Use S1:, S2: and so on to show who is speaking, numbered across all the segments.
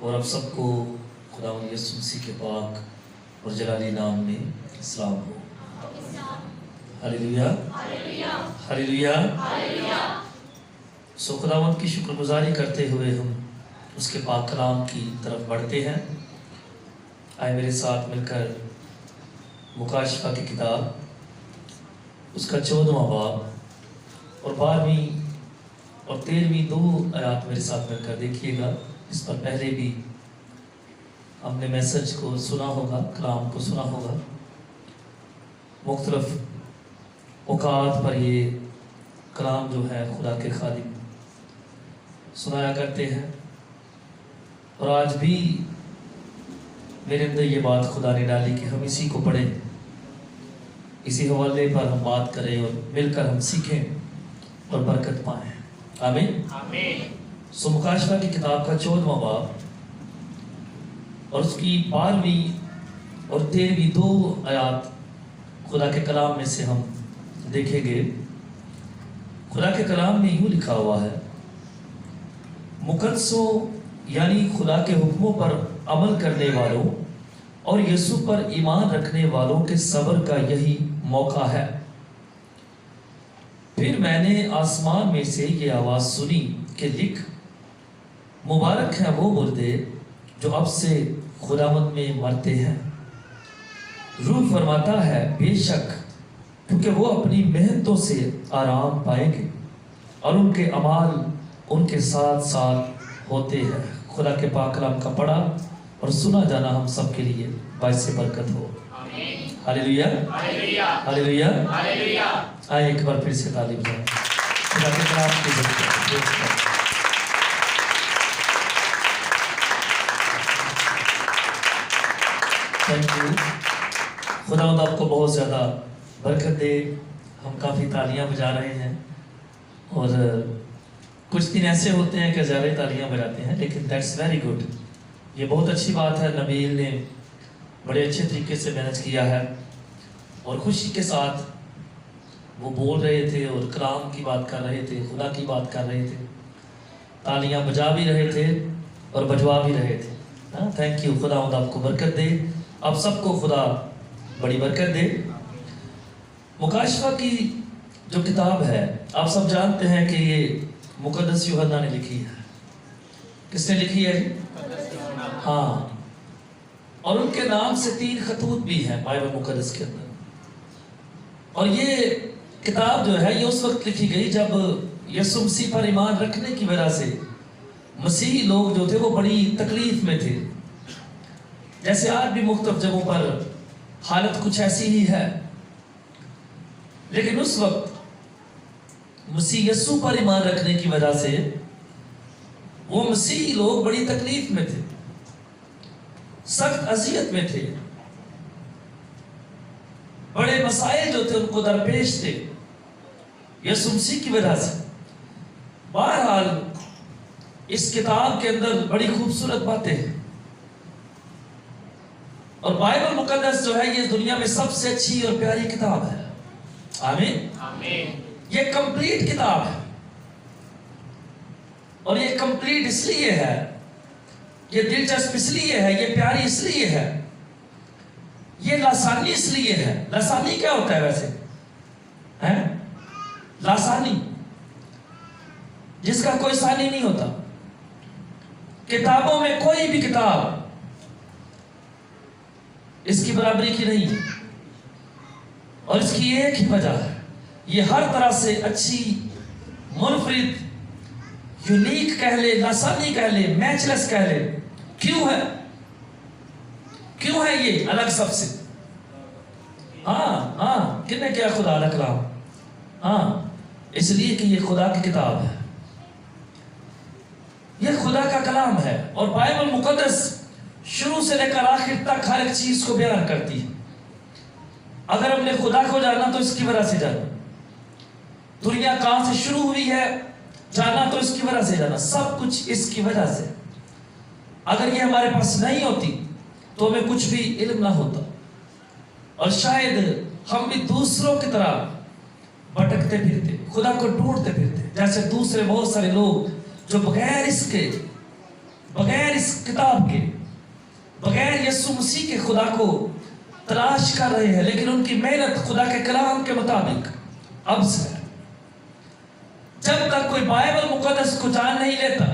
S1: اور آپ سب کو خداوند یسوع مسیح کے پاک اور جلالی نام میں اسلام ہو۔ ہلیلویا ہلیلویا۔ سو خداوند کی شکر گزاری کرتے ہوئے ہم اس کے پاک کلام کی طرف بڑھتے ہیں۔ آئے میرے ساتھ مل کر مکاشفہ کی کتاب اس کا 14واں باب اور 12ویں اور 13ویں 2 آیات میرے ساتھ مل کر دیکھیے گا۔ اس پر پہلے بھی ہم نے میسج کو سنا ہوگا، کلام کو سنا ہوگا۔ مختلف اوقات پر یہ کلام جو ہے خدا کے خادم سنایا کرتے ہیں، اور آج بھی میرے اندر یہ بات خدا نے ڈالی کہ ہم اسی کو پڑھیں، اسی حوالے پر ہم بات کریں اور مل کر ہم سیکھیں اور برکت پائیں۔ آمین آمین۔ سو مکاشفہ کی کتاب کا 14واں باب اور اس کی 12ویں اور 13ویں 2 آیات خدا کے کلام میں سے ہم دیکھیں گے۔ خدا کے کلام میں یوں لکھا ہوا ہے، مقدسوں یعنی خدا کے حکموں پر عمل کرنے والوں اور یسوع پر ایمان رکھنے والوں کے صبر کا یہی موقع ہے۔ پھر میں نے آسمان میں سے یہ آواز سنی کہ لکھ، مبارک ہیں وہ مردے جو اب سے خداوند میں مرتے ہیں۔ روح فرماتا ہے بے شک، کیونکہ وہ اپنی محنتوں سے آرام پائیں گے اور ان کے اعمال ان کے ساتھ ساتھ ہوتے ہیں۔ خدا کے پاک کلام کا پڑھا اور سنا جانا ہم سب کے لیے باعث برکت ہو۔ ہلیلویا ہلیلویا ہلیلویا۔ آئے ایک بار پھر سے تعلیم دیں خدا کے کلام کی برکت۔ Thank you. خداوند آپ کو بہت زیادہ برکت دے۔ ہم کافی تالیاں بجا رہے ہیں، اور کچھ دن ایسے ہوتے ہیں کہ زیادہ تالیاں بجاتے ہیں، لیکن دیٹس ویری گڈ، یہ بہت اچھی بات ہے۔ نبیل نے بڑے اچھے طریقے سے مینج کیا ہے، اور خوشی کے ساتھ وہ بول رہے تھے اور کلام کی بات کر رہے تھے، خدا کی بات کر رہے تھے، تالیاں بجا بھی رہے تھے اور بجوا بھی رہے تھے۔ Thank you. خداوند آپ کو برکت دے، آپ سب کو خدا بڑی برکت دے۔ مکاشفہ کی جو کتاب ہے آپ سب جانتے ہیں کہ یہ مقدس یوحنا نے لکھی ہے۔ کس نے لکھی ہے؟ ہاں، اور ان کے نام سے 3 خطوط بھی ہیں بائبل مقدس کے اندر، اور یہ کتاب جو ہے یہ اس وقت لکھی گئی جب یسوع مسیح پر ایمان رکھنے کی وجہ سے مسیحی لوگ جو تھے وہ بڑی تکلیف میں تھے۔ جیسے آج بھی مختلف جگہوں پر حالت کچھ ایسی ہی ہے، لیکن اس وقت مسیح یسوع پر ایمان رکھنے کی وجہ سے وہ مسیحی لوگ بڑی تکلیف میں تھے، سخت اذیت میں تھے، بڑے مسائل جو تھے ان کو درپیش تھے یسوع مسیح کی وجہ سے۔ بہرحال اس کتاب کے اندر بڑی خوبصورت باتیں ہیں، اور بائبل مقدس جو ہے یہ دنیا میں سب سے اچھی اور پیاری کتاب ہے۔ آمین آمین۔ یہ کمپلیٹ کتاب ہے، اور یہ کمپلیٹ اس لیے ہے، یہ دلچسپ اس لیے ہے، یہ پیاری اس لیے ہے، یہ لاسانی اس لیے ہے۔ لاسانی کیا ہوتا ہے ویسے؟ لاسانی جس کا کوئی ثانی نہیں ہوتا۔ کتابوں میں کوئی بھی کتاب اس کی برابری کی نہیں ہے، اور اس کی ایک ہی وجہ ہے، یہ ہر طرح سے اچھی، منفرد، یونیک کہہ لے، لاسانی کہہ لے، میچلس کہہ لے۔ کیوں ہے؟ کیوں ہے یہ الگ سب سے؟ کن نے کیا خدا الگ کلام؟ اس لیے کہ یہ خدا کی کتاب ہے، یہ خدا کا کلام ہے، اور بائبل مقدس شروع سے لے کر آخر تک ہر ایک چیز کو بیان کرتی ہے۔ اگر ہم نے خدا کو جانا تو اس کی وجہ سے جانا، دنیا کہاں سے شروع ہوئی ہے جانا تو اس کی وجہ سے جانا، سب کچھ اس کی وجہ سے۔ اگر یہ ہمارے پاس نہیں ہوتی تو ہمیں کچھ بھی علم نہ ہوتا، اور شاید ہم بھی دوسروں کی طرح بھٹکتے پھرتے، خدا کو ڈھونڈتے پھرتے، جیسے دوسرے بہت سارے لوگ جو بغیر اس اس کتاب کے، بغیر یسوع مسیح کے خدا کو تلاش کر رہے ہیں، لیکن ان کی محنت خدا کے کلام کے مطابق ابز ہے۔ جب تک کوئی بائبل مقدس کو جان نہیں لیتا،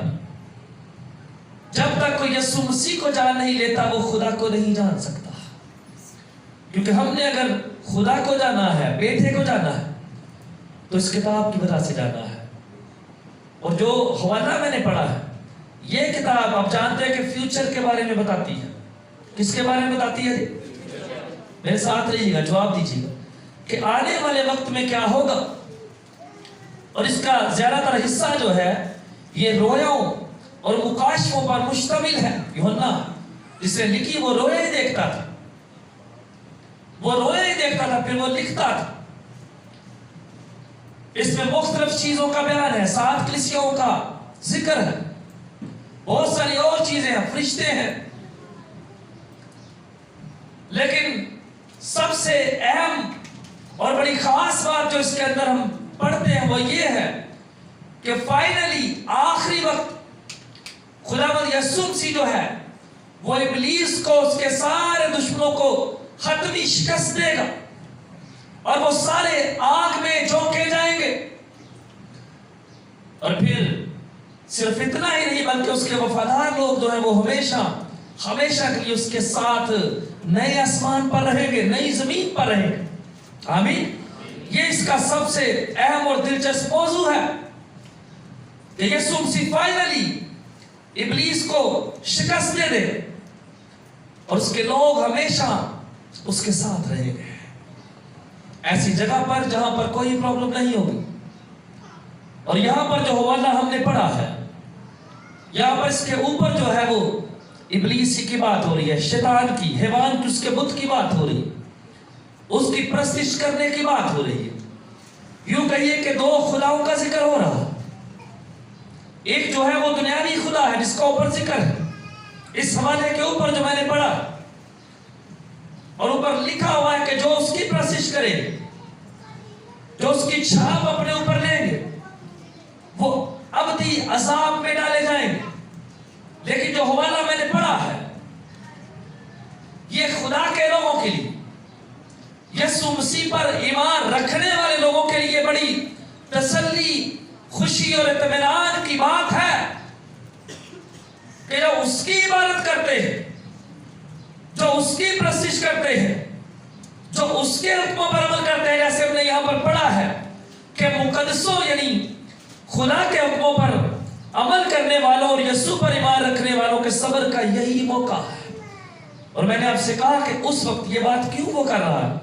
S1: جب تک کوئی یسوع مسیح کو جان نہیں لیتا، وہ خدا کو نہیں جان سکتا۔ کیونکہ ہم نے اگر خدا کو جانا ہے، بیٹے کو جانا ہے، تو اس کتاب کی وجہ سے جانا ہے۔ اور جو حوالہ میں نے پڑھا ہے، یہ کتاب آپ جانتے ہیں کہ فیوچر کے بارے میں بتاتی ہے۔ کس کے بارے میں بتاتی ہے؟ میرے ساتھ رہیے گا، جواب دیجیے گا کہ آنے والے وقت میں کیا ہوگا۔ اور اس کا زیادہ تر حصہ جو ہے یہ رویوں اور مکاشفوں پر مشتمل ہے۔ یوحنا جس نے لکھی وہ رویا ہی دیکھتا تھا، وہ رویا ہی دیکھتا تھا، پھر وہ لکھتا تھا۔ اس میں مختلف چیزوں کا بیان ہے، 7 کلیسیوں کا ذکر ہے، بہت ساری اور چیزیں ہیں، فرشتے ہیں، لیکن سب سے اہم اور بڑی خاص بات جو اس کے اندر ہم پڑھتے ہیں وہ یہ ہے کہ فائنلی آخری وقت خداوند یسوع مسیح جو ہے وہ ابلیس کو، اس کے سارے دشمنوں کو حتمی شکست دے گا، اور وہ سارے آگ میں جھونکے جائیں گے۔ اور پھر صرف اتنا ہی نہیں بلکہ اس کے وفادار لوگ جو ہیں وہ ہمیشہ ہمیشہ کے لیے اس کے ساتھ نئے آسمان پر رہیں گے، نئی زمین پر رہیں گے۔ آمین۔ یہ اس کا سب سے اہم اور دلچسپ موضوع ہے کہ یسوع مسیح فائنلی ابلیس کو شکست دے دے اور اس کے لوگ ہمیشہ اس کے ساتھ رہیں گے، ایسی جگہ پر جہاں پر کوئی پرابلم نہیں ہوگی۔ اور یہاں پر جو حوالہ ہم نے پڑھا ہے، یہاں پر اس کے اوپر جو ہے وہ ابلیس کی بات ہو رہی ہے، شیطان کی، حیوان کی، اس کے بت کی بات ہو رہی ہے، اس کی پرستش کرنے کی بات ہو رہی ہے۔ یوں کہیے کہ 2 خداؤں کا ذکر ہو رہا ہے۔ ایک جو ہے وہ دنیاوی خدا ہے جس کا اوپر ذکر ہے اس حوالے کے اوپر جو میں نے پڑھا، اور اوپر لکھا ہوا ہے کہ جو اس کی پرستش کرے گے، جو اس کی چھاپ اپنے اوپر لیں گے، وہ ابدی عذاب میں ڈالے جائیں گے۔ لیکن جو حوالہ میں نے پڑھا ہے یہ خدا کے لوگوں کے لیے، یسوع مسیح پر ایمان رکھنے والے لوگوں کے لیے بڑی تسلی، خوشی اور اطمینان کی بات ہے کہ جو اس کی عبادت کرتے ہیں، جو اس کی پرستش کرتے ہیں، جو اس کے حکموں پر عمل کرتے ہیں، جیسے ہم نے یہاں پر پڑھا ہے کہ مقدسوں یعنی خدا کے حکموں پر عمل کرنے والوں اور یسوع پر ایمان رکھنے والوں کے صبر کا یہی موقع ہے۔ اور میں نے آپ سے کہا کہ اس وقت یہ بات کیوں وہ کر رہا ہے،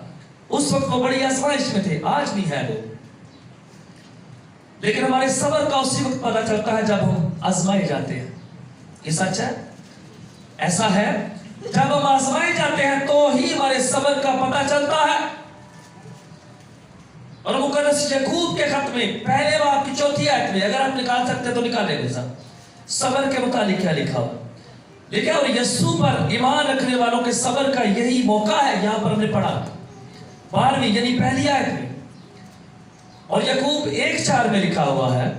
S1: اس وقت وہ بڑی آزمائش میں تھے، آج بھی ہے وہ، لیکن ہمارے صبر کا اسی وقت پتہ چلتا ہے جب ہم آزمائے جاتے ہیں۔ یہ سچ ہے، ایسا ہے، جب ہم آزمائے جاتے ہیں تو ہی ہمارے صبر کا پتہ چلتا ہے۔ اور مقدس یعقوب کے خط میں پہلے باب کی 4 آیت میں، اگر آپ نکال سکتے تو نکالیں گے صاحب، صبر کے متعلق کیا لکھا ہوا لکھا، اور یسوع پر ایمان رکھنے والوں کے صبر کا یہی موقع ہے۔ یہاں پر ہم نے پڑھا 12ویں یعنی پہلی آیت میں، اور یعقوب 1:4 میں لکھا ہوا ہے،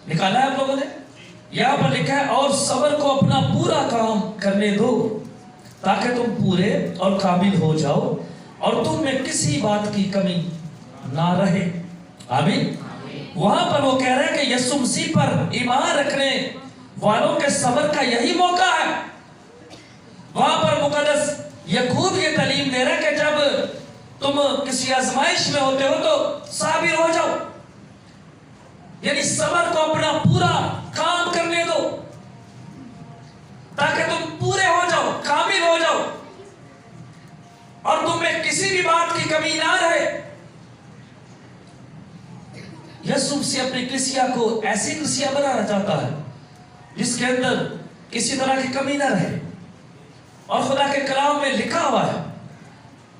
S1: نکالا ہے آپ لوگوں نے؟ یہاں پر لکھا ہے اور صبر کو اپنا پورا کام کرنے دو تاکہ تم پورے اور کامل ہو جاؤ اور تم میں کسی بات کی کمی نہ رہے۔ آمین۔ وہاں پر وہ کہہ رہے ہیں کہ یسوع مسیح پر ایمان رکھنے والوں کے صبر کا یہی موقع ہے۔ وہاں پر مقدس یعقوب یہ تعلیم دے رہا ہے کہ جب تم کسی آزمائش میں ہوتے ہو تو صابر ہو جاؤ، یعنی صبر کو اپنا پورا کام کرنے دو تاکہ تم پورے ہو جاؤ، کامل ہو جاؤ، اور تم میں کسی بھی بات کی کمی نہ رہے۔ یسوع مسیح اپنی کلیسیا کو ایسی کلیسیا بنانا چاہتا ہے جس کے اندر کسی طرح کی کمی نہ رہے، اور خدا کے کلام میں لکھا ہوا ہے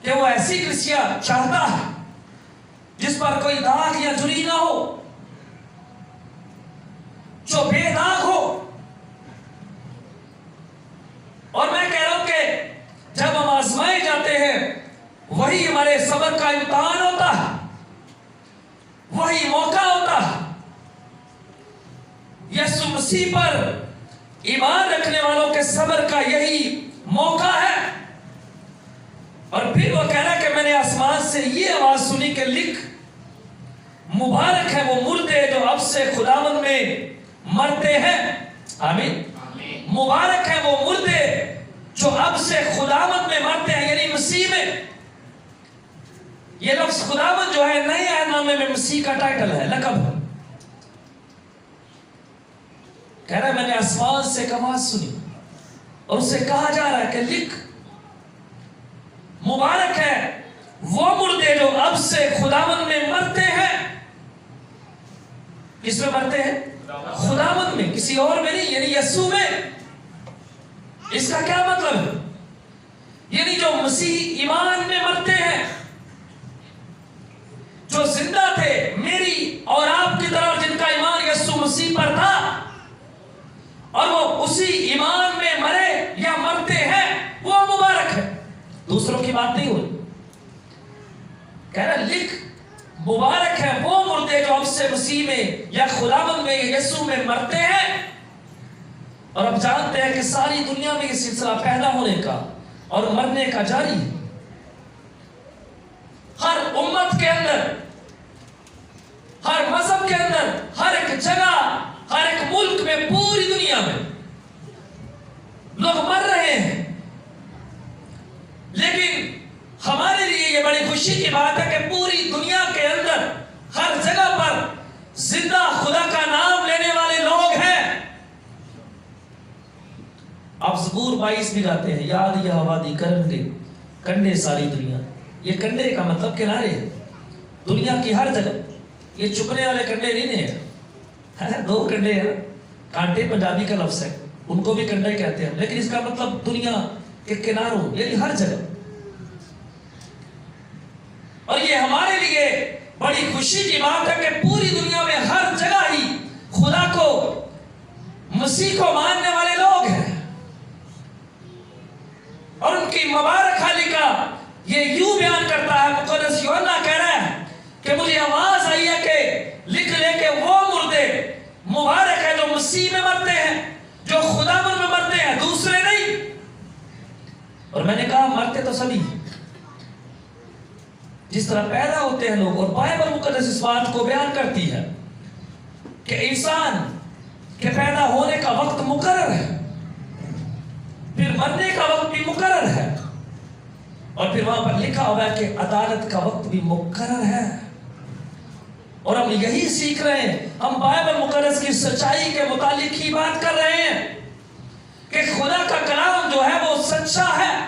S1: کہ وہ ایسی کلیسیا چاہتا ہے جس پر کوئی داغ یا جھری نہ ہو، جو بے داغ ہو۔ اور میں کہہ رہا ہوں کہ جب ہم آزمائے جاتے ہیں وہی ہمارے صبر کا امتحان ہوتا ہے، وہی موقع ہوتا ہے۔ یسوع مسیح پر ایمان رکھنے والوں کے صبر کا یہی موقع ہے۔ اور پھر وہ کہہ رہا ہے کہ میں نے آسمان سے یہ آواز سنی کہ لکھ، مبارک ہے وہ مردے جو اب سے خداوند میں مرتے ہیں۔ آمین۔ مبارک ہے وہ مردے جو اب سے خداوند میں مرتے ہیں، یعنی مسیح میں۔ یہ لفظ خداوند جو ہے نئے عہد نامے میں مسیح کا ٹائٹل ہے، لقب ہے۔ کہہ رہا ہے میں نے آسمان سے ایک آواز سنی اور اسے کہا جا رہا ہے کہ لکھ، مبارک ہے وہ مردے جو اب سے خداوند میں مرتے ہیں۔ کس میں مرتے ہیں؟ خداوند میں، کسی اور میں نہیں، یعنی یسوع میں۔ اس کا کیا مطلب ہے؟ یعنی جو مسیح ایمان میں مرتے ہیں، جو زندہ تھے میری اور آپ کی طرح، جن کا ایمان یسوع مسیح پر تھا اور وہ اسی ایمان میں مرے یا مرتے ہیں، وہ مبارک ہے۔ دوسروں کی بات نہیں ہوئی۔ کہہ رہا لکھ، مبارک ہے وہ مردے جو اب سے مسیح میں یا خداوند میں یسوع میں مرتے ہیں۔ اور اب جانتے ہیں کہ ساری دنیا میں یہ سلسلہ پیدا ہونے کا اور مرنے کا جاری ہے۔ ہر امت کے اندر، ہر مذہب کے اندر، ہر ایک جگہ، ہر ایک ملک میں، پوری دنیا میں لوگ مر رہے ہیں۔ لیکن ہمارے لیے یہ بڑی خوشی کی بات ہے کہ پوری دنیا کے اندر ہر جگہ پر زندہ خدا کا نام لینے والے لوگ ہیں۔ آپ زبور 22 میں جاتے ہیں، یاد یہ آبادی کرنگے کنڈے ساری دنیا۔ یہ کنڈے کا مطلب کنارے ہے، دنیا کی ہر جگہ۔ یہ چکنے والے کنڈے نہیں ہیں، دو کنڈے ہیں۔ کانٹے پنجابی کا لفظ ہے، ان کو بھی کنڈے کہتے ہیں، لیکن اس کا مطلب دنیا کے کناروں، یعنی ہر جگہ۔ اور یہ ہمارے لیے بڑی خوشی کی بات ہے کہ پوری دنیا میں ہر جگہ ہی خدا کو، مسیح کو ماننے والے لوگ ہیں۔ اور ان کی مبارک حالی کا یہ یوں بیان کرتا ہے، مقدس یوحنا کہہ رہا ہے کہ مجھے آواز آئی ہے کہ لکھ لے کہ وہ مردے مبارک ہے جو مسیح میں مرتے ہیں، جو خداوند میں مرتے ہیں، دوسرے نہیں۔ اور میں نے کہا مرتے تو سبھی، جس طرح پیدا ہوتے ہیں لوگ۔ اور بائبل مقدس اس بات کو بیان کرتی ہے کہ انسان کے پیدا ہونے کا وقت مقرر ہے، پھر مرنے کا وقت بھی مقرر ہے، اور پھر وہاں پر لکھا ہوا ہے کہ عدالت کا وقت بھی مقرر ہے۔ اور ہم یہی سیکھ رہے ہیں، ہم بائبل مقدس کی سچائی کے متعلق ہی بات کر رہے ہیں کہ خدا کا کلام جو ہے وہ سچا ہے۔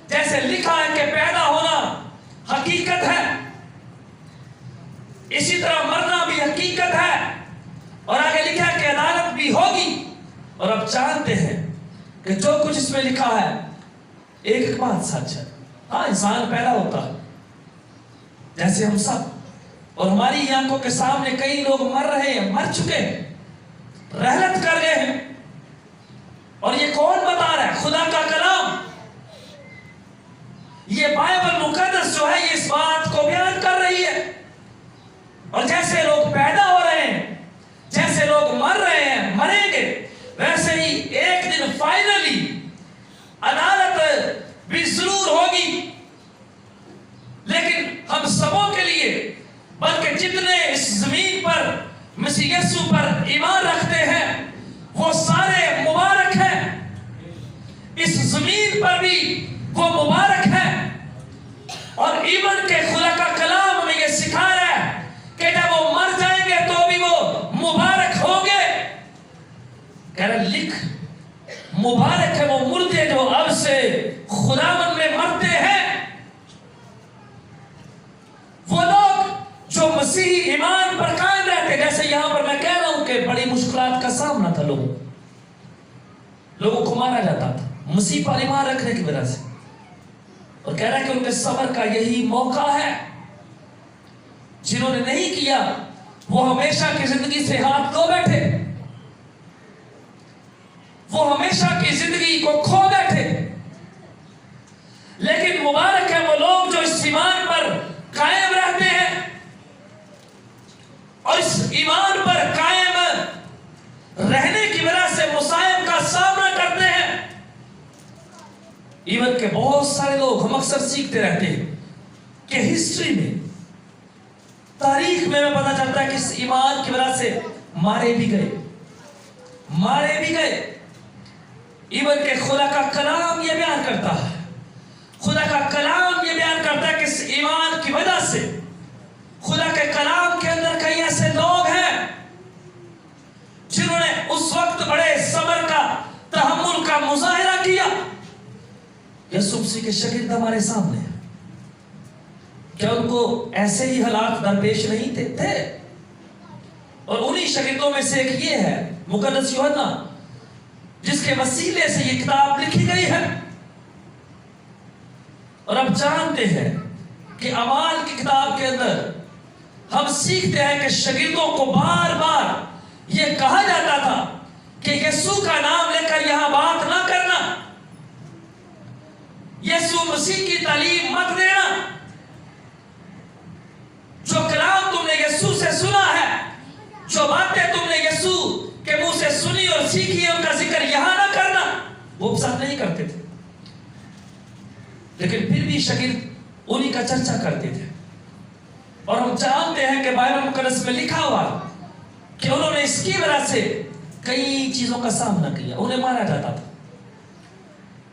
S1: جیسے لکھا ہے کہ پیدا ہونا حقیقت ہے، اسی طرح مرنا بھی حقیقت ہے، اور آگے لکھا ہے کہ عدالت بھی ہوگی۔ اور اب جانتے ہیں کہ جو کچھ اس میں لکھا ہے ایک بات سچ ہے۔ ہاں، انسان پیدا ہوتا ہے جیسے ہم سب، اور ہماری آنکھوں کے سامنے کئی لوگ مر رہے ہیں، مر چکے ہیں، رحلت کر گئے ہیں۔ اور یہ کون بتا رہا ہے؟ خدا کا کلام۔ یہ بائبل مقدس جو ہے یہ اس بات کو بیان کر رہی ہے۔ اور جیسے لوگ پیدا ہو رہے ہیں، جیسے لوگ مر رہے ہیں، مریں گے، ویسے ہی ایک دن فائنلی عدالت بھی ضرور ہوگی۔ لیکن ہم سبوں کے لیے، بلکہ جتنے اس زمین پر مسیح یسوع پر ایمان رکھتے ہیں، وہ سارے مبارک ہیں۔ اس زمین پر بھی وہ مبارک ہے۔ اور ایمان کے خدا کا کلام ہمیں یہ سکھا رہا ہے کہ جب وہ مر جائیں گے تو بھی وہ مبارک ہوں گے۔ کہہ رہا لکھ، مبارک ہے وہ مردے جو اب سے خداوند میں مرتے ہیں۔ وہ لوگ جو مسیحی ایمان پر قائم رہتے، جیسے یہاں پر میں کہہ رہا ہوں کہ بڑی مشکلات کا سامنا تھا، لوگوں کو مارا جاتا تھا مسیح پر ایمان رکھنے کی وجہ سے۔ اور کہہ رہا ہے کہ ان کے صبر کا یہی موقع ہے۔ جنہوں نے نہیں کیا وہ ہمیشہ کی زندگی سے ہاتھ دھو بیٹھے، وہ ہمیشہ کی زندگی کو کھو بیٹھے۔ لیکن مبارک ہے وہ لوگ جو اس ایمان پر قائم رہتے ہیں، اور اس ایمان پر قائم رہنے کی وجہ سے مسائل ایون کہ بہت سارے لوگ ہم اکثر سیکھتے رہتے ہیں کہ ہسٹری میں تاریخ میں پتہ چلتا ہے کہ اس ایمان کی وجہ سے مارے بھی گئے ایون کہ خدا کا کلام یہ بیان کرتا ہے کہ اس ایمان کی وجہ سے خدا کے کلام کے اندر کئی ایسے لوگ ہیں جنہوں نے اس وقت بڑے صبر کا تحمل کا مظاہرہ کیا. یسوع مسیح کے شاگرد ہمارے سامنے ہیں. کیا ان کو ایسے ہی حالات درپیش نہیں تھے؟ اور انہی شاگردوں میں سے ایک یہ ہے مقدس یوحنا جس کے وسیلے سے یہ کتاب لکھی گئی ہے. اور اب جانتے ہیں کہ اعمال کی کتاب کے اندر ہم سیکھتے ہیں کہ شاگردوں کو بار بار یہ کہا جاتا تھا کہ یسوع کا نام لے کر یہاں بات نہ کرنا، یسوع مسیح کی تعلیم مت دینا. جو کلام تم نے یسوع سے سنا ہے، جو باتیں تم نے یسوع کے منہ سے سنی اور سیکھی ہے، ان کا ذکر یہاں نہ کرنا. وہ پسند نہیں کرتے تھے، لیکن پھر بھی شاگرد انہی کا چرچا کرتے تھے. اور ہم جانتے ہیں کہ بائبل مقدس میں لکھا ہوا کہ انہوں نے اس کی وجہ سے کئی چیزوں کا سامنا کیا. انہیں مارا جاتا تھا،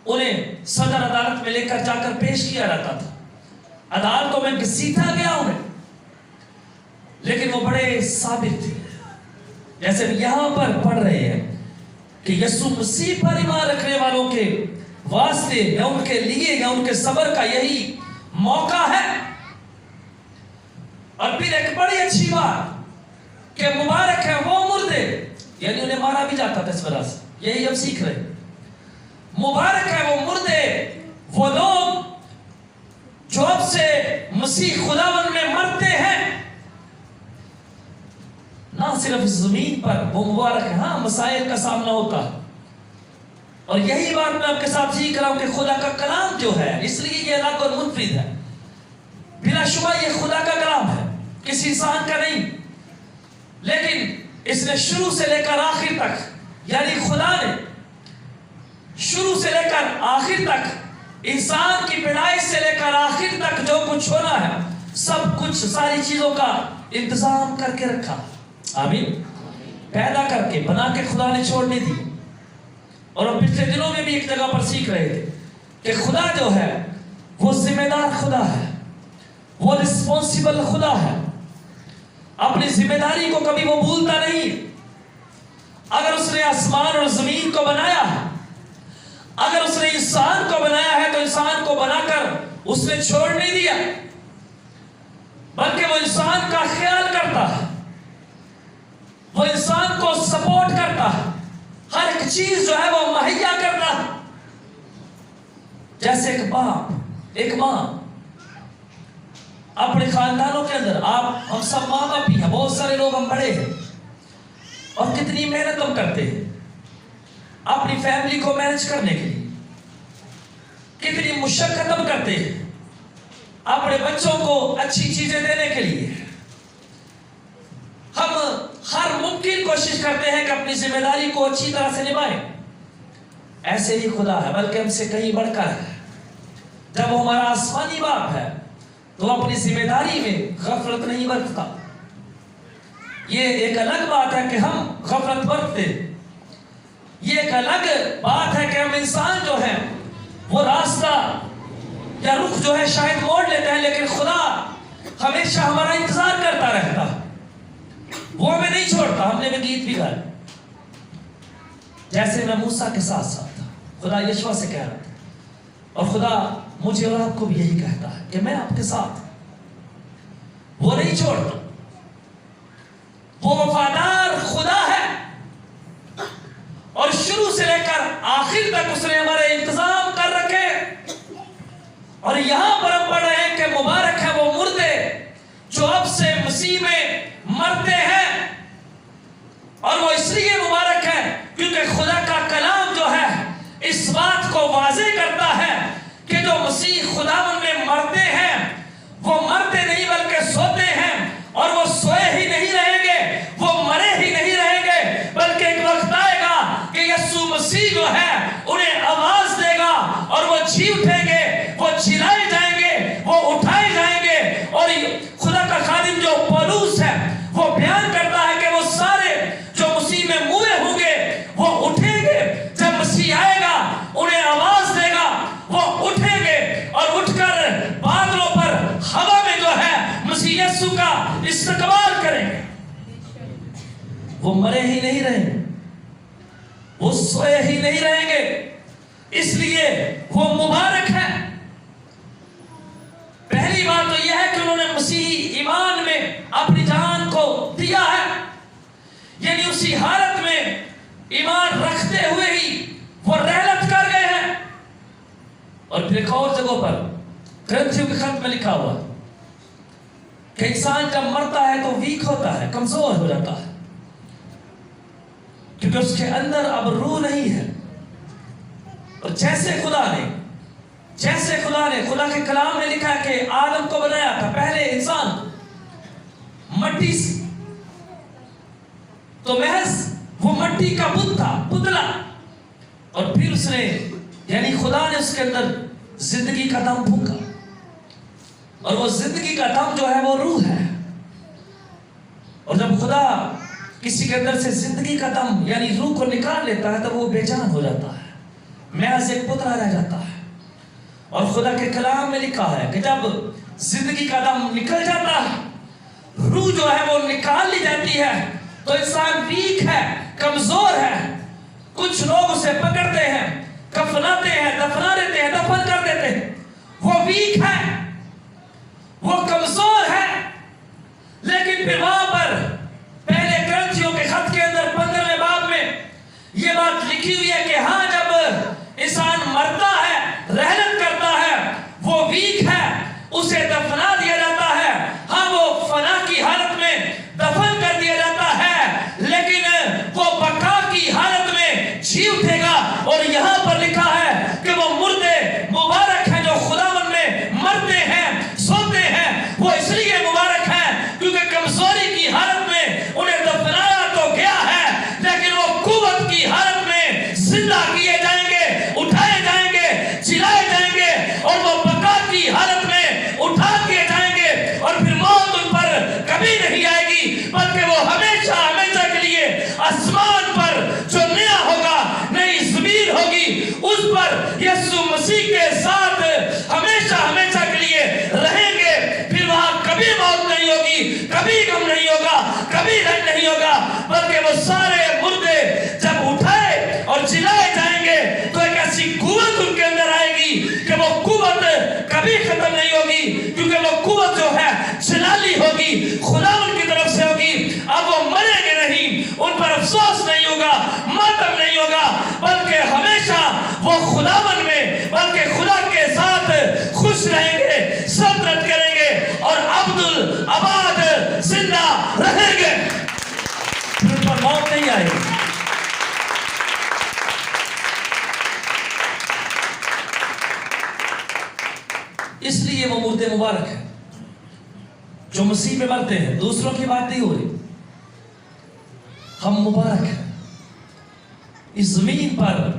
S1: انہیں صدر عدالت میں لے کر جا کر پیش کیا جاتا تھا، عدالتوں میں گھسیٹا گیا انہیں. لیکن وہ بڑے ثابت تھے. جیسے یہاں پر پڑھ رہے ہیں کہ یسوع مسیح پر ایمان رکھنے والوں کے واسطے یا ان کے لیے یا ان کے صبر کا یہی موقع ہے. اور پھر ایک بڑی اچھی بات کہ مبارک ہے وہ مردے، یعنی انہیں مارا بھی جاتا تھا اس وجہ سے. یہی ہم سیکھ رہے ہیں. مبارک ہے وہ مردے، وہ لوگ جو اب سے مسیح خداوند میں مرتے ہیں. نہ صرف اس زمین پر وہ مبارک ہے، ہاں مسائل کا سامنا ہوتا ہے. اور یہی بات میں آپ کے ساتھ سیکھ رہا ہوں کہ خدا کا کلام جو ہے، اس لیے یہ الگ اور منفرد ہے. بلا شبہ یہ خدا کا کلام ہے، کسی انسان کا نہیں. لیکن اس نے شروع سے لے کر آخر تک، یعنی خدا نے شروع سے لے کر آخر تک، انسان کی پیدائش سے لے کر آخر تک جو کچھ ہونا ہے، سب کچھ ساری چیزوں کا انتظام کر کے رکھا. آمین. پیدا کر کے بنا کے خدا نے چھوڑنے دی. اور ہم پچھلے دنوں میں بھی ایک جگہ پر سیکھ رہے تھے کہ خدا جو ہے وہ ذمہ دار خدا ہے، وہ رسپونسیبل خدا ہے. اپنی ذمہ داری کو کبھی وہ بھولتا نہیں. اگر اس نے آسمان اور زمین کو بنایا ہے، اگر اس نے انسان کو بنایا ہے، تو انسان کو بنا کر اس نے چھوڑ نہیں دیا، بلکہ وہ انسان کا خیال کرتا ہے، وہ انسان کو سپورٹ کرتا ہے، ہر ایک چیز جو ہے وہ مہیا کرتا ہے. جیسے ایک باپ، ایک ماں اپنے خاندانوں کے اندر، ہم سب ماں باپ بھی ہیں، بہت سارے لوگ ہم بڑے ہیں، اور کتنی محنت ہم کرتے ہیں اپنی فیملی کو مینج کرنے کے لیے، کتنی مشقت ہم کرتے ہیں اپنے بچوں کو اچھی چیزیں دینے کے لیے. ہم ہر ممکن کوشش کرتے ہیں کہ اپنی ذمہ داری کو اچھی طرح سے نبھائیں. ایسے ہی خدا ہے، بلکہ ہم سے کہیں بڑھ کر ہے. جب وہ ہمارا آسمانی باپ ہے تو اپنی ذمہ داری میں غفلت نہیں برتتا. یہ ایک الگ بات ہے کہ ہم غفلت برتتے، یہ ایک الگ بات ہے کہ ہم انسان جو ہیں وہ راستہ یا رخ جو ہے شاید موڑ لیتے ہیں، لیکن خدا ہمیشہ ہمارا انتظار کرتا رہتا، وہ ہمیں نہیں چھوڑتا. ہم نے بھی گیت بھی گایا، جیسے میں موسیٰ کے ساتھ ساتھ تھا، خدا یشوع سے کہہ رہا تھا، اور خدا مجھے اور آپ کو بھی یہی کہتا ہے کہ میں آپ کے ساتھ، وہ نہیں چھوڑتا. وہ وفادار خدا ہے، اور شروع سے لے کر آخر تک اس نے ہمارے انتظام کر رکھے. اور یہاں پر ہم پڑھ رہے ہیں کہ مبارک ہے وہ مردے جو اب سے مسیح میں مرتے ہیں. اور وہ اس لیے مبارک ہے کیونکہ خدا کا کلام جو ہے اس بات کو واضح کرتا ہے کہ جو مسیح خداوند میں مرتے ہیں وہ مرتے نہیں بلکہ سوتے ہیں. اور وہ سوئے ہی نہیں رہیں گے، وہ مرے ہی نہیں رہیں گے، بلکہ ایک وقت آئے گا کہ یسوع مسیح جو ہے انہیں آواز دے گا اور وہ جی اٹھیں گے، وہ جلائے جائیں گے، وہ اٹھائے جائیں گے۔ اور خدا کا خادم جو پولوس ہے وہ بیان کرتا ہے کہ وہ سارے جو مسیح میں موئے ہوں گے وہ اٹھیں گے۔ جب مسیح آئے گا انہیں آواز دے گا، وہ اٹھیں گے اور اٹھ کر بادلوں پر ہوا میں جو ہے مسیح یسوع کا استقبال کریں گے۔ وہ مرے ہی نہیں رہیں گے، وہ سوئے ہی نہیں رہیں گے، اس لیے وہ مبارک ہے۔ پہلی بات تو یہ ہے کہ انہوں نے مسیحی ایمان میں اپنی جان کو دیا ہے، یعنی اسی حالت میں ایمان رکھتے ہوئے ہی وہ رحلت کر گئے ہیں۔ اور پھر ایک اور جگہ پر کرنتھیوں کے خط میں لکھا ہوا کہ انسان جب مرتا ہے تو ویک ہوتا ہے، کمزور ہو جاتا ہے، کیونکہ اس کے اندر اب روح نہیں ہے۔ اور جیسے خدا کے کلام نے لکھا کہ آدم کو بنایا تھا، پہلے انسان مٹی سے، تو محض وہ مٹی کا بت تھا، پتلا، اور پھر اس نے یعنی خدا نے اس کے اندر زندگی کا دم پھونکا، اور وہ زندگی کا دم جو ہے وہ روح ہے۔ اور جب خدا کسی کے اندر سے زندگی کا دم یعنی روح کو نکال لیتا ہے تو وہ بے جان ہو جاتا ہے، محض ایک پتلا رہ جاتا ہے۔ اور خدا کے کلام میں لکھا ہے کہ جب زندگی کا دم نکل جاتا ہے، روح جو ہے وہ نکال لی جاتی ہے، تو انسان ویک ہے، کمزور ہے۔ کچھ لوگ اسے پکڑتے ہیں، کفناتے ہیں، دفنا دیتے ہیں، دفن کر دیتے ہیں۔ وہ ویک ہے، وہ کمزور ہے۔ لیکن پھر وہاں پر پہلے کرنتھیوں کے خط کے اندر 15ویں باب میں یہ بات لکھی ہوئی ہے کہ ہاں جب انسان مرتا ہے، رحلت کرتا ہے، وہ ویک ہے، اسے دفنا دیا جاتا ہے، ہاں وہ فنا کی حالت میں دفن کر دیا جاتا ہے، لیکن وہ بقا کی حالت میں جی اٹھے گا۔ اور یہاں پر لکھا ہے کہ وہ مردے مبارک ہیں جو خداوند میں مرتے ہیں، سوتے ہیں۔ وہ اس لیے مبارک ہیں کیونکہ کمزوری کی حالت میں انہیں دفنایا تو گیا ہے، لیکن وہ قوت کی حالت میں زندہ کیے جائیں گے، اٹھائے جائیں گے، جلائے جائیں گے، اور وہ بقا کی حالت میں اٹھا دیے جائیں گے۔ اور پھر موت ان پر کبھی نہیں آئے گی، بلکہ وہ ہمیشہ ہمیشہ کے لیے آسمان پر جو نیا ہوگا، نئی زمین ہوگی، اس پر یسوع مسیح کے ساتھ ہمیشہ ہمیشہ کے لیے رہیں گے۔ پھر وہاں کبھی موت نہیں ہوگی، کبھی غم نہیں ہوگا، کبھی رنج نہیں ہوگا، بلکہ وہ سارے مردے جب اٹھائے اور جلائے جائیں گے تو ایک ایسی قوت ان کے اندر آئے گی کہ وہ قوت کبھی ختم نہیں ہوگی، کیونکہ وہ قوت جو ہے جلالی ہوگی، خدا ان کی طرف سے ہوگی۔ اب وہ مریں گے نہیں، ان پر افسوس نہیں ہوگا، ماتم نہیں ہوگا، بلکہ ہمیشہ وہ خداوند میں، بلکہ خدا کے ساتھ خوش رہیں گے، سلطنت کریں گے اور عبدالآباد زندہ رہیں گے۔ ان پر موت نہیں آئے گی۔ اس لیے وہ مردے مبارک ہیں جو مسیح میں مرتے ہیں۔ دوسروں کی بات نہیں ہو رہی، ہم مبارک ہیں۔ اس زمین پر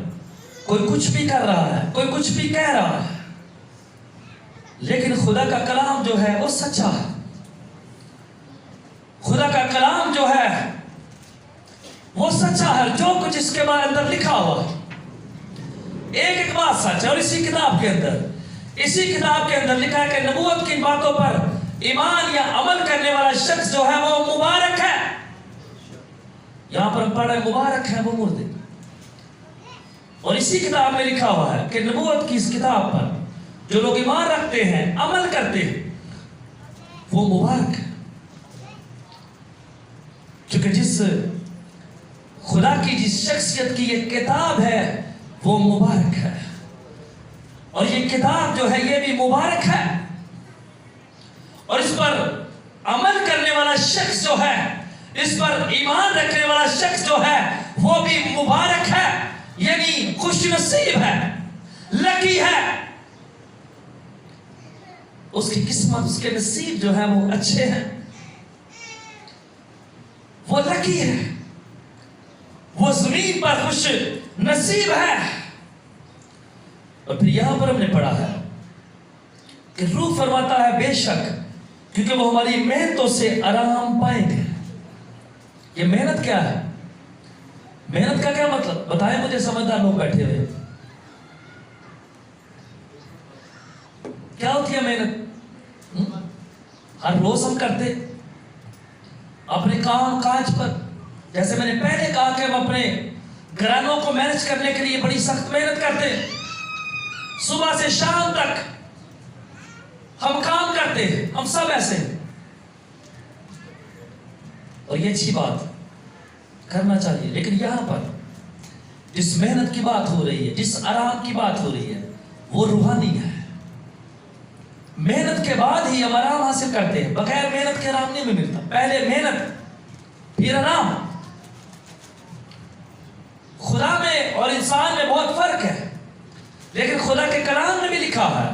S1: کوئی کچھ بھی کر رہا ہے، کوئی کچھ بھی کہہ رہا ہے، لیکن خدا کا کلام جو ہے وہ سچا ہے۔ خدا کا کلام جو ہے وہ سچا ہے، جو کچھ اس کے بارے اندر لکھا ہوا ہے ایک ایک بات سچ ہے۔ اور اسی کتاب کے اندر لکھا ہے کہ نبوت کی باتوں پر ایمان یا عمل کرنے والا شخص جو ہے وہ مبارک ہے۔ یہاں پر ہم پڑھ رہے ہیں مبارک ہے وہ مردے۔ اور اسی کتاب میں لکھا ہوا ہے کہ نبوت کی اس کتاب پر جو لوگ ایمان رکھتے ہیں، عمل کرتے ہیں، وہ مبارک ہے، کیونکہ جس خدا کی جس شخصیت کی یہ کتاب ہے وہ مبارک ہے، اور یہ کتاب جو ہے یہ بھی مبارک ہے۔ اور اس پر عمل کرنے والا شخص جو ہے، اس پر ایمان رکھنے والا شخص جو ہے وہ بھی مبارک ہے، یعنی خوش نصیب ہے، لکی ہے۔ اس کی قسمت، اس کے نصیب جو ہے وہ اچھے ہیں، وہ لکی ہے، وہ زمین پر خوش نصیب ہے۔ اور پھر یہاں پر ہم نے پڑھا ہے کہ روح فرماتا ہے بے شک کیونکہ وہ ہماری محنتوں سے آرام پائیں گے. یہ محنت کیا ہے؟ محنت کا کیا مطلب بتائیں مجھے, سمجھدار لوگ بیٹھے ہوئے. کیا ہوتی ہے محنت؟ ہر روز ہم کرتے اپنے کام کاج پر. جیسے میں نے پہلے کہا کہ ہم اپنے گھرانوں کو مینج کرنے کے لیے بڑی سخت محنت کرتے ہیں. صبح سے شام تک ہم کام کرتے ہیں, ہم سب ایسے ہیں. اور یہ اچھی بات کرنا چاہیے, لیکن یہاں پر جس محنت کی بات ہو رہی ہے, جس آرام کی بات ہو رہی ہے, وہ روحانی ہے. محنت کے بعد ہی ہم آرام حاصل کرتے ہیں. بغیر محنت کے آرام نہیں ملتا. پہلے محنت پھر آرام. خدا میں اور انسان میں بہت فرق ہے, لیکن خدا کے کلام میں بھی لکھا ہے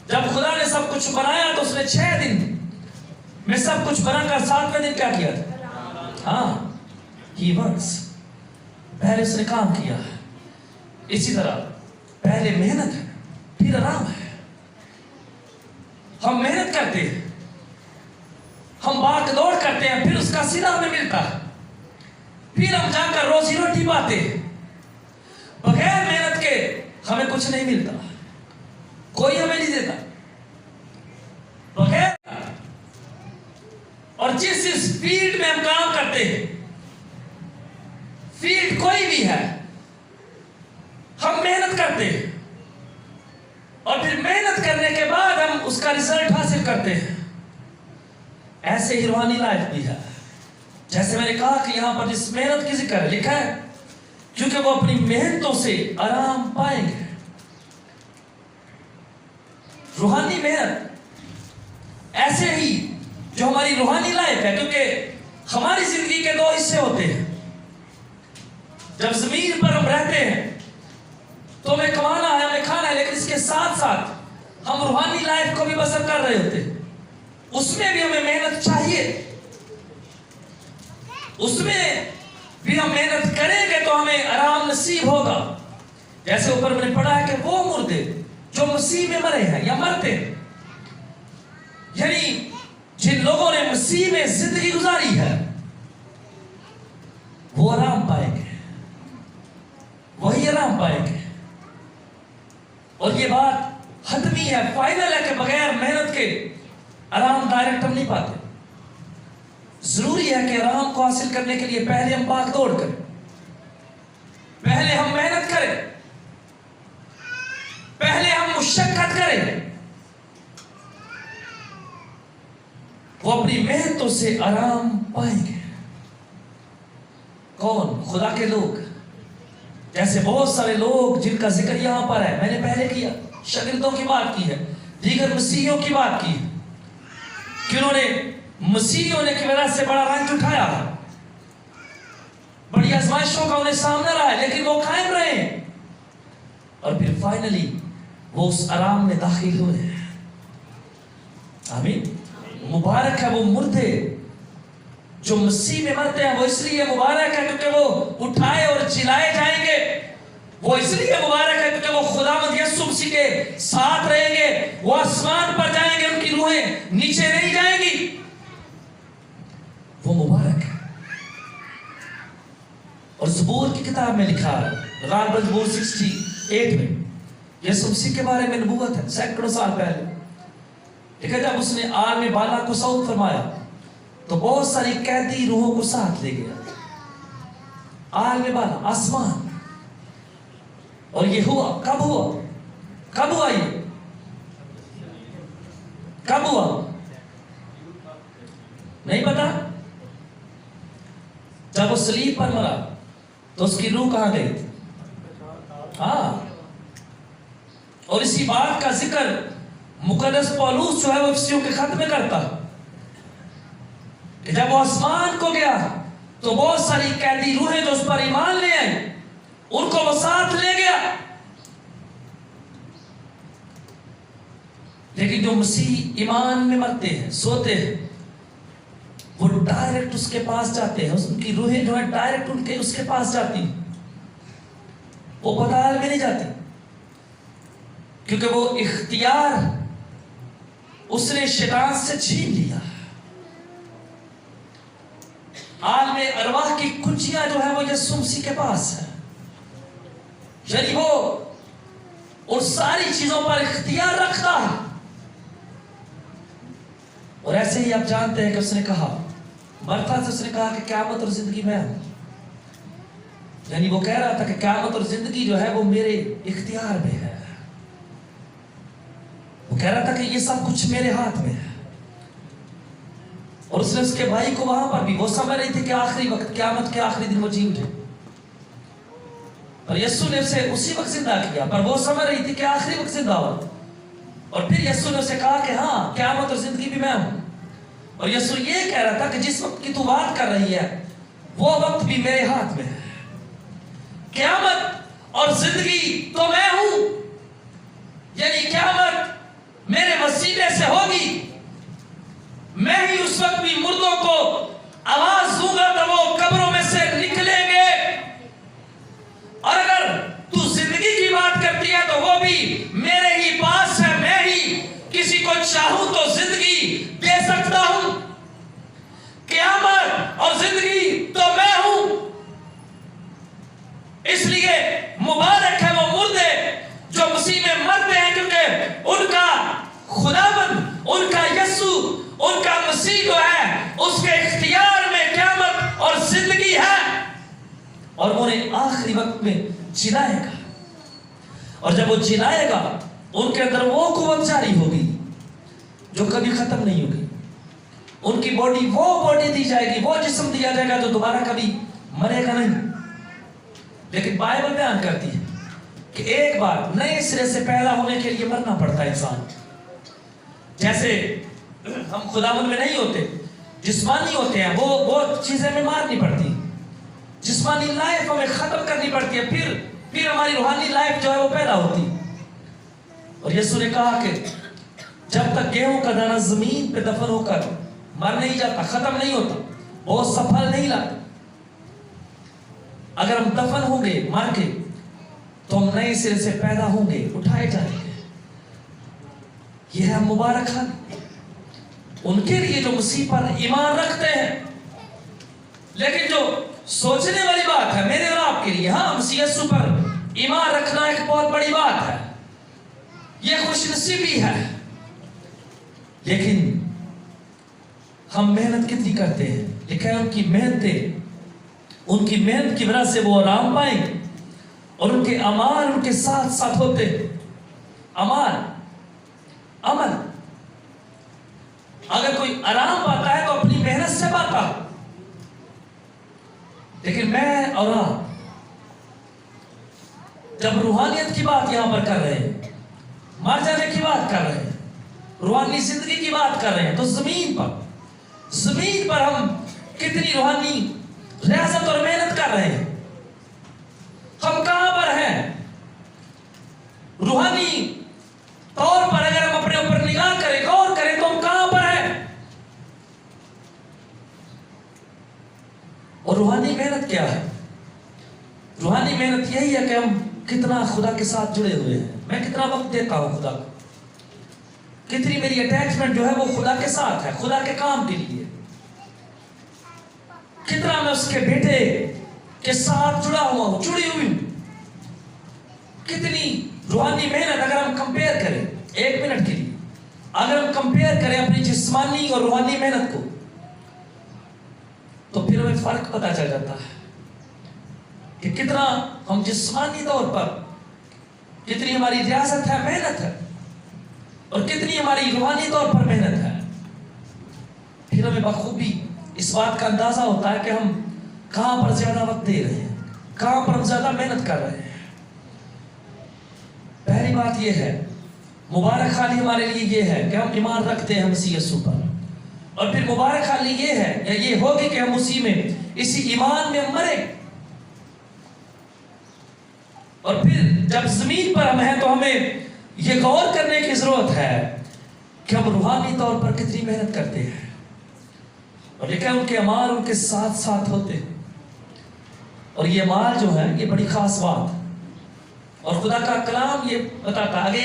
S1: جب خدا نے سب کچھ بنایا تو اس نے 6 دن میں سب کچھ بنا کر 7ویں دن کیا کیا تھا؟ ہاں, ہی ورکس. پہلے اس نے کام کیا ہے. اسی طرح پہلے محنت ہے پھر آرام ہے. ہم محنت کرتے ہیں, ہم بھاگ دوڑ کرتے ہیں, پھر اس کا صلہ ہمیں ملتا ہے, پھر ہم جا کر روزی روٹی پاتے ہیں. بغیر محنت کے ہمیں کچھ نہیں ملتا, کوئی ہمیں نہیں دیتا بغیر. اور جس فیلڈ میں ہم کام کرتے ہیں, فیلڈ کوئی بھی ہے, ہم محنت کرتے ہیں اور پھر محنت کرنے کے بعد ہم اس کا رزلٹ حاصل کرتے ہیں. ایسے ہی روحانی لائف بھی ہے. جیسے میں نے کہا کہ یہاں پر جس محنت کی ذکر ہے لکھا ہے کیونکہ وہ اپنی محنتوں سے آرام پائیں گے. روحانی محنت ایسے ہی جو ہماری روحانی لائف ہے, کیونکہ ہماری زندگی کے 2 حصے ہوتے ہیں. جب زمین پر ہم رہتے ہیں تو ہمیں کمانا ہے, ہمیں کھانا ہے, لیکن اس کے ساتھ ساتھ ہم روحانی لائف کو بھی بسر کر رہے ہوتے ہیں. اس میں بھی ہمیں محنت چاہیے, اس میں بھی ہم محنت کریں گے تو ہمیں آرام نصیب ہوگا. جیسے اوپر میں نے پڑھا ہے کہ وہ مردے جو مسیح میں مرے ہیں یا مرتے ہیں, یعنی جن لوگوں نے مسیح میں زندگی گزاری ہے, وہ آرام پائیں گے, وہی آرام پائیں گے. اور یہ بات حتمی ہے, فائنل ہے کہ بغیر محنت کے آرام ڈائریکٹ ہم نہیں پاتے. ضروری ہے کہ آرام کو حاصل کرنے کے لیے پہلے ہم بھاگ دوڑ کریں, پہلے ہم محنت کریں, پہلے ہم مشقت کریں. وہ اپنی محنتوں سے آرام پائیں گے. کون؟ خدا کے لوگ. جیسے بہت سارے لوگ جن کا ذکر یہاں پر ہے, میں نے پہلے کیا, شاگردوں کی بات کی ہے, دیگر مسیحیوں کی بات کی ہے کہ انہوں نے مسیحی ہونے کی وجہ سے بڑا رنج اٹھایا, بڑی آزمائشوں کا انہیں سامنا رہا ہے, لیکن وہ قائم رہے ہیں اور پھر فائنلی وہ اس آرام میں داخل ہوئے ہیں. آمین. مبارک ہے وہ مردے جو مسیح میں مرتے ہیں. وہ اس لیے مبارک ہے کیونکہ وہ اٹھائے اور جلائے جائیں گے. وہ اس لیے مبارک ہے کیونکہ وہ خداوند یسوع مسیح کے ساتھ رہیں گے. وہ آسمان پر جائیں گے, ان کی روحیں نیچے نہیں جائیں گی. وہ مبارک ہے. اور زبور کی کتاب میں لکھا ہے, غالباً زبور 68 میں یسوع مسیح کے بارے میں نبوت ہے سینکڑوں سال پہلے. لیکن جب اس نے عالم بالا کو صعود فرمایا تو بہت ساری قیدی روحوں کو ساتھ لے گیا. عالم بالا, آسمان. اور یہ ہوا کب ہوا؟ کب ہوا یہ؟ کب ہوا؟ نہیں پتا. جب وہ صلیب پر مرا تو اس کی روح کہاں گئی؟ ہاں. اور اسی بات کا ذکر مقدس پولوس جو ہے وہ افسیوں کے خط میں کرتا کہ جب وہ آسمان کو گیا تو بہت ساری قیدی روحیں جو اس پر ایمان لے آئیں ان کو وہ ساتھ لے گیا. لیکن جو مسیح ایمان میں مرتے ہیں, سوتے ہیں, وہ ڈائریکٹ اس کے پاس جاتے ہیں. ان کی روحیں جو ہے ڈائریکٹ اس کے پاس جاتی ہیں. وہ پتال میں نہیں جاتی. کیونکہ وہ اختیار اس نے شیطان سے چھین لیا. عالم ارواح کی کنجیاں جو ہے وہ یسوع مسیح کے پاس ہے. یعنی وہ ان ساری چیزوں پر اختیار رکھتا ہے. اور ایسے ہی آپ جانتے ہیں کہ اس نے کہا، مرتا سے اس نے کہا کہ قیامت اور زندگی میں ہوں. یعنی وہ کہہ رہا تھا کہ قیامت اور زندگی جو ہے وہ میرے اختیار میں ہے. وہ کہہ رہا تھا کہ یہ سب کچھ میرے ہاتھ میں ہے. اور اس نے اس کے بھائی کو وہاں پر بھی، وہ سمجھ رہی تھی کہ آخری وقت قیامت کے آخری دن وہ جی اٹھے، اور یسوع نے اسے اسی وقت زندہ کیا. پر وہ سمجھ رہی تھی کہ آخری وقت زندہ ہوا. اور پھر یسوع نے اسے کہا کہ ہاں قیامت اور زندگی بھی میں ہوں. اور یسوع یہ کہہ رہا تھا کہ جس وقت کی تو بات کر رہی ہے وہ وقت بھی میرے ہاتھ میں ہے. قیامت اور زندگی تو میں ہوں. یعنی قیامت میرے وسیلے سے ہوگی. میں ہی اس وقت بھی مردوں کو آواز دوں گا تو وہ قبروں میں سے نکلیں گے. اور اگر تو زندگی کی بات کرتی ہے تو وہ بھی میرے ہی پاس ہے. میں ہی کسی کو چاہوں تو زندگی دے سکتا ہوں. قیامت اور زندگی تو میں ہوں. اس لیے مبارک ہے وہ مردے جو مسیح میں مرتے ہیں، کیونکہ ان کا خداوند، ان کا یسوع، ان کا مسیح جو ہے اس کے اختیار میں قیامت اور زندگی ہے. اور وہ انہیں آخری وقت میں جلائے گا. اور جب وہ جلائے گا ان کے اندر وہ قوت جاری ہوگی جو کبھی ختم نہیں ہوگی. ان کی باڈی، وہ باڈی دی جائے گی، وہ جسم دیا جائے گا جو دوبارہ کبھی مرے گا نہیں. لیکن بائبل بیان کرتی ہے کہ ایک بار نئے سرے سے پیدا ہونے کے لیے مرنا پڑتا ہے انسان. جیسے ہم خداوند میں نہیں ہوتے، جسمانی ہوتے ہیں، وہ چیزیں ہمیں مارنی پڑتی، جسمانی لائف ہمیں ختم کرنی پڑتی ہے، پھر ہماری روحانی لائف جو ہے وہ پیدا ہوتی. اور یسوع نے کہا کہ جب تک گیہوں کا دانہ زمین پہ دفن ہو کر مر نہیں جاتا، ختم نہیں ہوتا، بہت سا پھل نہیں لاتا، اگر ہم دفن ہوں گے مر کے تو ہم نئے سرے سے پیدا ہوں گے، اٹھائے جائیں گے. یہ ہے مبارک حال ان کے لیے جو مسیح پر ایمان رکھتے ہیں. لیکن جو سوچنے والی بات ہے میرے اور آپ کے لیے، ہاں مسیح یسوع پر ایمان رکھنا ایک بہت بڑی بات ہے، یہ خوش نصیبی ہے. لیکن ہم محنت کتنی کرتے ہیں؟ لکھا ہے ان کی محنت کی وجہ سے وہ آرام پائیں گے، اور ان کے اعمال ان کے ساتھ ساتھ ہوتے ہیں. عمل اگر کوئی آرام پاتا ہے تو اپنی محنت سے پاتا. لیکن میں اور آپ جب روحانیت کی بات یہاں پر کر رہے ہیں، مر جانے کی بات کر رہے ہیں، روحانی زندگی کی بات کر رہے ہیں، تو زمین پر ہم کتنی روحانی ریاضت اور محنت کر رہے ہیں. ہم کہاں پر ہیں روحانی طور پر؟ اگر ہم اپنے اوپر نگاہ کریں، غور کریں تو ہم کہاں پر ہیں؟ اور روحانی محنت کیا ہے؟ روحانی محنت یہی ہے کہ ہم کتنا خدا کے ساتھ جڑے ہوئے ہیں. میں کتنا وقت دیتا ہوں خدا کو، کتنی میری اٹیچمنٹ جو ہے وہ خدا کے ساتھ ہے، خدا کے کام کے لیے. کتنا میں اس کے بیٹے کے ساتھ جڑا ہوا ہوں، جڑی ہوئی ہوں. کتنی روحانی محنت اگر ہم کمپیئر کریں، ایک منٹ کے لیے اگر ہم کمپیئر کریں اپنی جسمانی اور روحانی محنت کو، تو پھر ہمیں فرق پتہ چل جاتا ہے کہ کتنا ہم جسمانی طور پر، کتنی ہماری ریاضت ہے، محنت ہے، اور کتنی ہماری روحانی طور پر محنت ہے. پھر ہمیں بخوبی اس بات کا اندازہ ہوتا ہے کہ ہم کہاں پر زیادہ وقت دے رہے ہیں، کہاں پر ہم زیادہ محنت کر رہے ہیں. پہلی بات یہ ہے، مبارک حالی ہمارے لیے یہ ہے کہ ہم ایمان رکھتے ہیں مسیح یسوع پر. اور پھر مبارک حالی یہ ہے یا یہ ہوگی کہ ہم اسی میں، اسی ایمان میں مریں. اور پھر جب زمین پر ہم ہیں تو ہمیں یہ غور کرنے کی ضرورت ہے کہ ہم روحانی طور پر کتنی محنت کرتے ہیں. اور لیکن ان کے اعمال ان کے ساتھ ساتھ ہوتے ہیں. اور یہ اعمال جو ہے یہ بڑی خاص بات. اور خدا کا کلام یہ بتاتا، آگے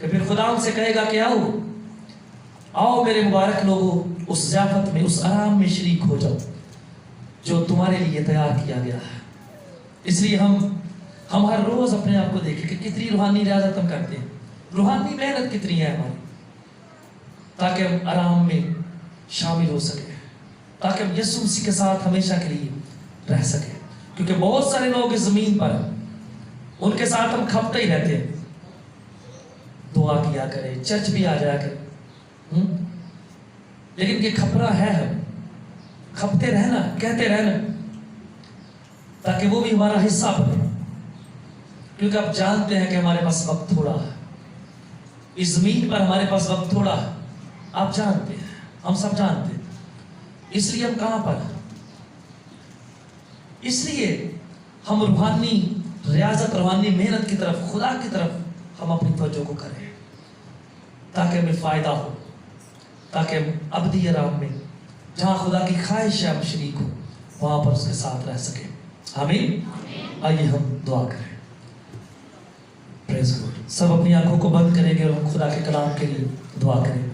S1: کہ پھر خدا ان سے کہے گا کہ آؤ میرے مبارک لوگوں، اس ضیافت میں، اس آرام میں شریک ہو جاؤ جو تمہارے لیے تیار کیا گیا ہے۔ اس لیے ہم ہر روز اپنے آپ کو دیکھیں کہ کتنی روحانی ریاضت ہم کرتے ہیں، روحانی محنت کتنی ہے ہماری، تاکہ ہم آرام میں شامل ہو سکیں، تاکہ ہم یسوع مسیح کے ساتھ ہمیشہ کے لیے رہ سکیں۔ کیونکہ بہت سارے لوگ اس زمین پر ہیں، ان کے ساتھ ہم کھپتے ہی رہتے ہیں، دعا کیا کرے، چرچ بھی آ جایا کرے، لیکن یہ کھپرا ہے، ہم کھپتے رہنا، کہتے رہنا، تاکہ وہ بھی ہمارا حصہ بنے۔ کیونکہ آپ جانتے ہیں کہ ہمارے پاس وقت تھوڑا ہے، اس زمین پر ہمارے پاس وقت تھوڑا ہے، آپ جانتے ہیں، ہم سب جانتے ہیں۔ اس لیے ہم کہاں پر ہیں؟ اس لیے ہم روحانی ریاضت، روحانی محنت کی طرف، خدا کی طرف ہم اپنی توجہ کو کریں، تاکہ ہمیں فائدہ ہو، تاکہ ہم ابدی آرام میں، جہاں خدا کی خواہش ہے، ہم شریک ہو، وہاں پر اس کے ساتھ رہ سکیں۔ آمین۔ آئیے ہم دعا کریں۔ پریز گاڈ۔ سب اپنی آنکھوں کو بند کریں گے اور ہم خدا کے کلام کے لیے دعا کریں۔